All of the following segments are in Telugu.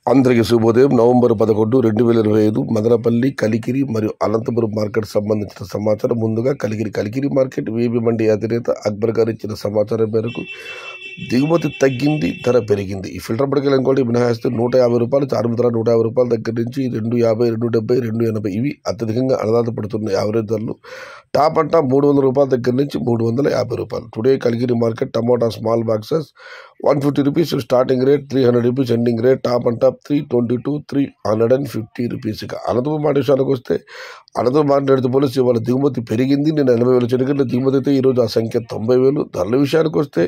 అందరికీ శుభోదయం. నవంబర్ 11, 2025 మదనపల్లి, కలికిరి మరియు అనంతపురం మార్కెట్ సంబంధించిన సమాచారం. ముందుగా కలికిరి మార్కెట్ వీబీ మండి అధినేత అక్బర్ గారు ఇచ్చిన సమాచారం మేరకు దిగుమతి తగ్గింది, ధర పెరిగింది. ఈ ఫిల్టర్ పడకలు ఇంకోటి మినహాయిస్తే ₹150, చార్మి ధర ₹150 దగ్గర నుంచి ₹250, ₹270, ₹280 ఇవి అత్యధికంగా ఆధారపడుతున్న యావరేజ్ ధరలు. టాప్ అంటా ₹300 దగ్గర నుంచి ₹350. టుడే కలికిరి మార్కెట్ టమాటా small boxes ₹150 starting rate, ₹300 ending rate. Top అంటా $322, $350. ఇక అనంతపురం మాట విషయానికి వస్తే అనంతపురం మార్కెట్ రేటుతో పోలిస్తే ఇవాళ దిగుమతి పెరిగింది. నేను 80,000 చెనిగడ్ల దిగుమతి అయితే ఈరోజు ఆ సంఖ్య 90,000. ధరల విషయానికి వస్తే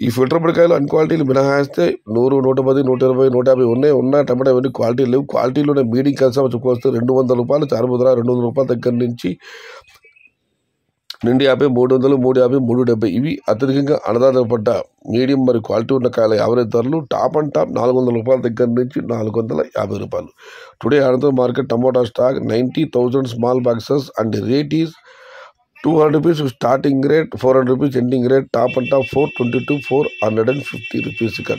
ఈ ఫిల్టర్ పడకాయలు అన్ని క్వాలిటీలు మినహాయిస్తే 100, 110, 120, 150 ఉన్నాయి. టమాటా ఇవన్నీ క్వాలిటీ లేవు. క్వాలిటీలోనే మీడియం కలిసి చెప్పుకొస్తే ₹200, చార్మి ధర ₹200 దగ్గర నుంచి ₹250, ₹300, ₹350, ₹370 ఇవి అత్యధికంగా ఆధారపడ్డ మీడియం మరియు క్వాలిటీ ఉన్న కాయల యావరేజ్ ధరలు. టాప్ అండ్ టాప్ ₹400 దగ్గర నుంచి ₹450. Today Anantapur market tomato stock 90,000 small boxes and rate is ₹200 starting rate, ₹400 ending rate. Top and top $422, $450. ఇక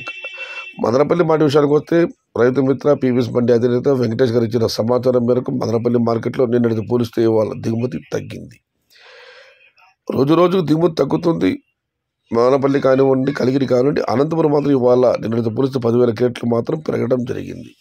మదనపల్లి మాట విషయానికి వస్తే రైతు మిత్ర పీవీఎస్ మండి అధినేత వెంకటేష్ గారు ఇచ్చిన సమాచారం మేరకు మదనపల్లి మార్కెట్లో నిన్నటితో పోలిస్తే ఇవాళ దిగుమతి తగ్గింది. రోజు దిగుమతి తగ్గుతుంది. మదనపల్లి కానివ్వండి, కలికిరి కానివ్వండి, అనంతపురం మాత్రం ఇవాళ నిన్నటితో పోలిస్తే 10,000 క్రేట్లు మాత్రం పెరగడం జరిగింది.